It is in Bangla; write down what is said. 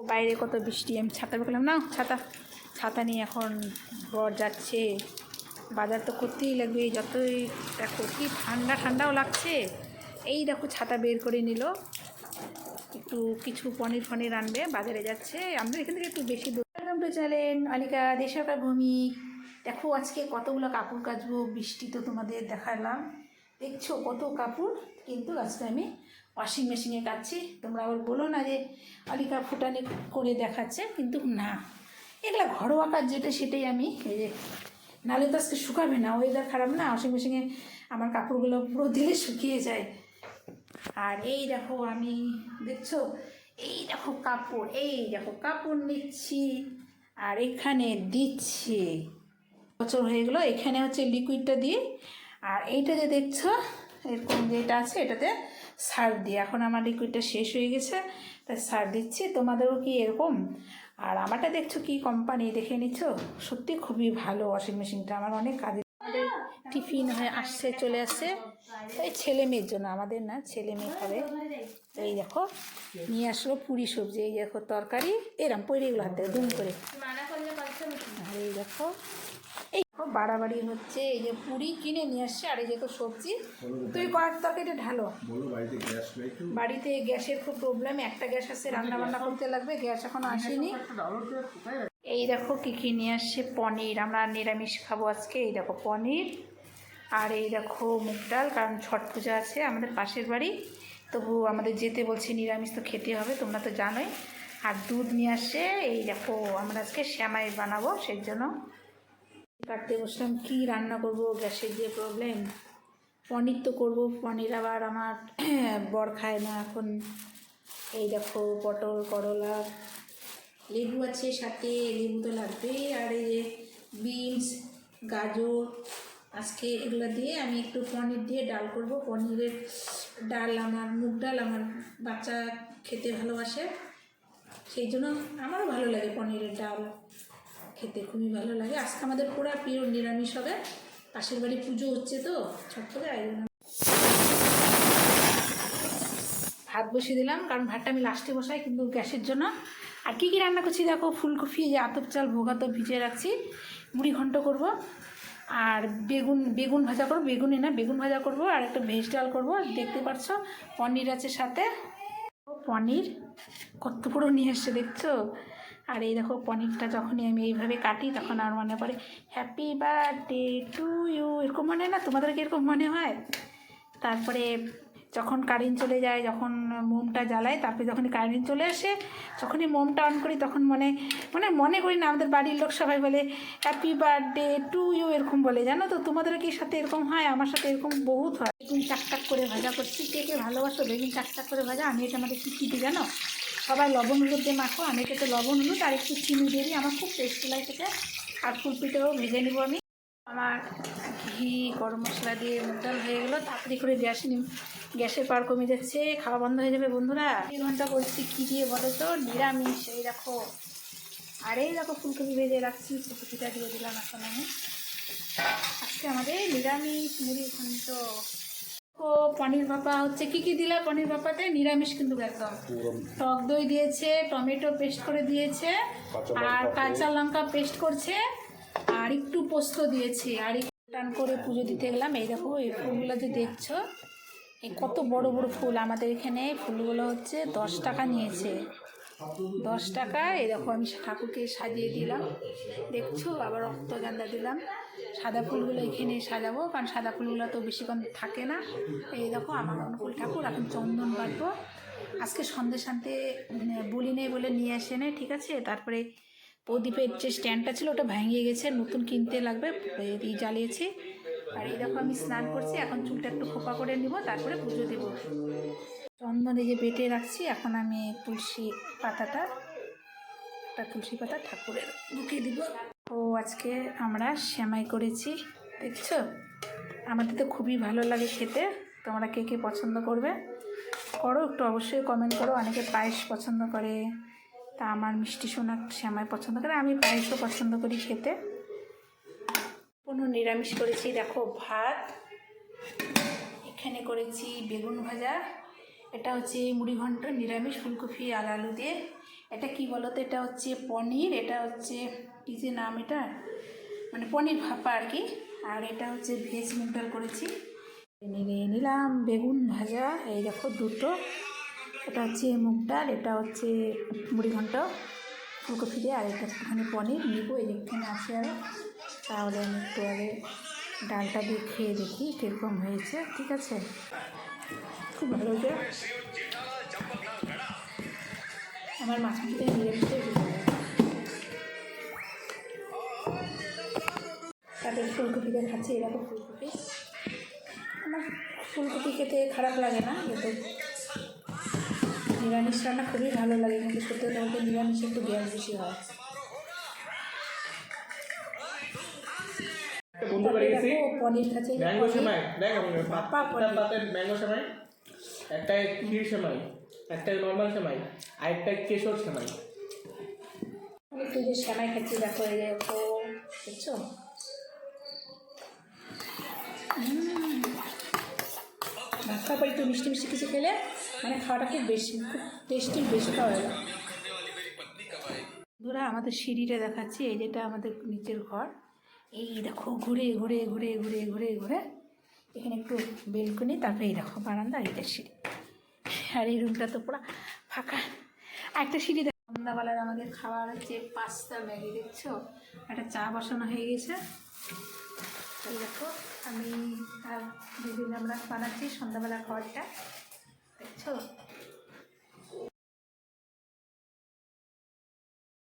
বাইরে কত বৃষ্টি, আমি ছাতা বেরোলাম না, ছাতা ছাতা নিয়ে এখন বর যাচ্ছে। বাজার তো করতেই লাগবে, যতই দেখো কি ঠান্ডা ঠান্ডাও লাগছে। এই দেখো ছাতা বের করে নিল, একটু কিছু পনির ফনির আনবে, বাজারে যাচ্ছে। আমাদের এখান থেকে একটু বেশি দূর। ওয়েলকাম টু চ্যানেল অনিকা দেশাকার ভূমিক। দেখো আজকে কতগুলো কাপড় কাচবো, বৃষ্টি তো তোমাদের দেখালাম, দেখছো কত কাপড়। কিন্তু আজকে আমি ওয়াশিং মেশিনে কাচ্ছি। তোমরা আবার বলো না যে অনিকা ফুটানি করে দেখাচ্ছে, কিন্তু না, এগুলো ঘরোয়া কাজ যেটা সেটাই আমি এই যে, নাহলে তো আজকে শুকাবে না, ওয়েদার খারাপ না, ওয়াশিং মেশিনে আমার কাপড়গুলো পুরো দিলে শুকিয়ে যায়। আর এই দেখো আমি, দেখছো এই দেখো কাপড়, এই দেখো কাপড় নিচ্ছি আর এখানে দিচ্ছি। বছর হয়ে গেলো, এখানে হচ্ছে লিকুইডটা দিয়ে, আর এইটা যে দেখছো এরকম যেটা আছে এটাতে সার দিয়ে। এখন আমার লিকুইডটা শেষ হয়ে গেছে, তাই সার দিচ্ছি। তোমাদেরও কি এরকম? আর আমারটা দেখছো কি কোম্পানি, দেখে নিচ্ছ, সত্যি খুবই ভালো ওয়াশিং মেশিনটা, আমার অনেক কাজে। আমাদের টিফিন হয়ে আসছে, চলে আসছে, এই ছেলে মেয়ের জন্য, আমাদের না, ছেলে মেয়ে খাবে। এই দেখো নিয়ে আসলো পুরি সবজি, এই দেখো তরকারি, এরম পরে এগুলো হাতে দুম করে। আর এই দেখো এই বাড়াবাড়ি হচ্ছে, এই যে পুরি কিনে নিয়ে আসছে, আর এই যে তো সবজি। তুই কয়েক তরকারিটা ঢালো। বাড়িতে গ্যাসের খুব প্রবলেম, একটা গ্যাস আছে, রান্না বান্না করতে লাগবে, গ্যাস এখনো আসেনি। এই দেখো কী কী নিয়ে আসছে, পনির, আমরা নিরামিষ খাবো আজকে। এই দেখো পনির, আর এই দেখো মুগ ডাল, কারণ ছট পূজা আছে আমাদের পাশের বাড়ি, তবু আমাদের যেতে বলছে, নিরামিষ তো খেতে হবে, তোমরা তো জানোই। আর দুধ নিয়ে আসছে। এই দেখো আমরা আজকে শ্যামাই বানাবো, সেই জন্য কাটতে বসলাম। কী রান্না করব, গ্যাসের যে প্রবলেম। পনির তো করবো, পনির আবার আমার বর খায় না এখন। এই দেখো পটল, করলা, লেবু আছে সাথে, লেবু তো লাগবেই। আর এই যে বিনস, গাজর, আজকে এগুলো দিয়ে আমি একটু পনির দিয়ে ডাল করব। পনিরের ডাল, আমার মুগ ডাল আমার বাচ্চা খেতে ভালোবাসে, সেই জন্য আমারও ভালো লাগে পনিরের ডাল খেতে, খুবই ভালো লাগে। আজকে আমাদের পুরো প্রিয় নিরামিষ হবে, পাশের বাড়ি পুজো হচ্ছে তো ছট করে। ভাত বসিয়ে দিলাম, কারণ ভাতটা আমি লাস্টে বসাই কিন্তু গ্যাসের জন্য। আর কী কী রান্না করছি দেখো, ফুলকপি, যে আতপ চাল ভোগাতো ভিজিয়ে রাখছি, মুড়ি ঘন্ট করব, আর বেগুন ভাজা করবো, বেগুনই না বেগুন ভাজা করব, আর একটা ভেজ ডাল করবো। দেখতে পাচ্ছ পনির আছে সাথে, পনির কত বড় নিয়ে এসছে দেখছো। আর এই দেখো পনিরটা যখনই আমি এইভাবে কাটি, তখন আর মনে পড়ে হ্যাপি বার্থডে টু ইউ, এরকম মনে হয় না? তোমাদেরকে এরকম মনে হয়? তারপরে যখন কারেন্ট চলে যায়, যখন মোমটা জ্বালাই, তারপরে যখনই কারেন্ট চলে আসে, যখনই মোমটা অন করি, তখন মনে করি না, আমাদের বাড়ির লোক সবাই বলে হ্যাপি বার্থডে টু ইউ, এরকম বলে, জানো তো? তোমাদের কি সাথে এরকম হয়? আমার সাথে এরকম বহুত হয়। বেগুন চাকটাক করে ভাজা করছি, কে কে ভালোবাসো বেগুন চাকটাক করে ভাজা? আমি এটা আমাদের কী দিই জানো, সবাই লবণ হলুদ দিয়ে মাখো, আমি এটাতে লবণ হলুদ আর একটু চিনি দিয়ে দিই, আমার খুব টেস্টি লাগে খেতে। আর ফুলপিটাও ভেজে নেবো আমি। আমার ঘি, গরম মশলা দিয়ে মুগ ডাল হয়ে গেলো, তাড়াতাড়ি করে গ্যাসের পার কমে যাচ্ছে, খাওয়া বন্ধ হয়ে যাবে বন্ধুরা। 2 ঘন্টা বলছি কী দিয়ে বলো তো, নিরামিষ। এই দেখো, আর এই দেখো ফুলকপি ভেজে রাখছি, ফুলকপিটা দিয়ে দিলাম এখন আমি। আজকে আমাদের নিরামিষ মুড়ি ঘন্ট। ও পনির ভাপা হচ্ছে, কী কী দিলা পনির ভাপাতে? নিরামিষ কিন্তু একদম। টক দই দিয়েছে, টমেটো পেস্ট করে দিয়েছে, আর কাঁচা লঙ্কা পেস্ট করছে, আর একটু পোস্ত দিয়েছে। আর টান করে পুজো দিতে গেলাম। এই দেখো এই ফুলগুলো যে দেখছো, এই কত বড় বড় ফুল। আমাদের এখানে ফুলগুলো হচ্ছে 10 টাকা নিয়েছে, 10 টাকা। এই দেখো আমি ঠাকুরকে সাজিয়ে দিলাম, দেখছো, আবার রক্তগন্ধা দিলাম। সাদা ফুলগুলো এখানে সাজাবো, কারণ সাদা ফুলগুলো তো বেশিক্ষণ থাকে না। এই দেখো আমার অনুকূল ঠাকুর। এখন চন্দন বাটবো, আজকে সন্ধ্যে শান্তে বলি নেই বলে নিয়ে আসে নেই, ঠিক আছে। তারপরে প্রদীপের যে স্ট্যান্ডটা ছিল ওটা ভেঙে গেছে, নতুন কিনতে লাগবে, জ্বালিয়েছি। আর এই দেখো আমি স্নান করছি, এখন চুলটা একটু খোপা করে নিব, তারপরে পুজো দেবো। চন্দন এই যে বেটে রাখছি, এখন আমি তুলসী পাতা ঠাকুরের বুকে দিব। ও আজকে আমরা সেমাই করেছি, দেখছো, আমাদের তো খুবই ভালো লাগে খেতে। তোমরা কে কে পছন্দ করবে করো একটু অবশ্যই কমেন্ট করো। অনেকে পায়েস পছন্দ করে, তা আমার মিষ্টি সোনা সেমাই পছন্দ করে, আমি পায়েসও পছন্দ করি খেতে। কোনো নিরামিষ করেছি, দেখো ভাত, এখানে করেছি বেগুন ভাজা, এটা হচ্ছে মুড়ি ঘন্ট নিরামিষ, ফুলকপি আর আলু দিয়ে। এটা কি বলো তো, এটা হচ্ছে পনির, এটা হচ্ছে কী যে নাম এটা, মানে পনির ভাপা আর কি। আর এটা হচ্ছে ভেজ মুগ ডাল করেছি। নিলাম বেগুন ভাজা, এই দেখো দুটো। এটা হচ্ছে মুগ ডাল, এটা হচ্ছে মুড়ি ঘন্ট ফুলকপি দিয়ে, আর এটা একটুখানি পনির নিব, এই যেখানে আছে আরও। তাহলে আমি একটু আগে ডালটা দিয়ে খেয়ে দেখি কীরকম হয়েছে। ঠিক আছে, খুব ভালো হয়েছে। আমার মাছ মাংসতে নিরামিষে তারপরে ফুলকপিটা খাচ্ছি, এরকম ফুলকপি। আমার ফুলকপি খেতে খারাপ লাগে না, কিন্তু নিরামিষ রান্না খুবই ভালো লাগে, কিন্তু সত্যি কথা বলতে নিরামিষে একটু গ্যাস বেশি হয়। পনির খাচ্ছে, ম্যাঙ্গো সেমাই, একটা ক্ষীর সেমাই, একটা নর্মাল সেমাই, আর একটা কেশর সেমাই। আমি তুই যে সেমাই খাচ্ছি দেখো, এই দেখো, দেখছো? ভাত খাওয়ার পর একটু মিষ্টি মিষ্টি কিছু খেলে মানে খাওয়াটা খুব বেশি, খুব টেস্টি, বেশি খাওয়া যায়। বন্ধুরা, আমাদের সিঁড়িটা দেখাচ্ছি, এই যেটা আমাদের নিচের ঘর। এই দেখো ঘুরে ঘুরে ঘুরে ঘুরে ঘুরে ঘুরে এখানে একটু বেলকনি, তারপরে এই দেখো বারান্দা, এইটা সিঁড়ি। আর এই রুমটা তো পুরো ফাঁকা। আর একটা সিঁড়ি দেখো, সন্ধ্যাবেলার আমাদের খাবার হচ্ছে পাস্তা ম্যাগি, দেখছো? একটা চা বসানো হয়ে গেছে। এই দেখো আমি আর দিদিন আমরা বানাচ্ছি সন্ধ্যাবেলা খাবারটা, দেখছো?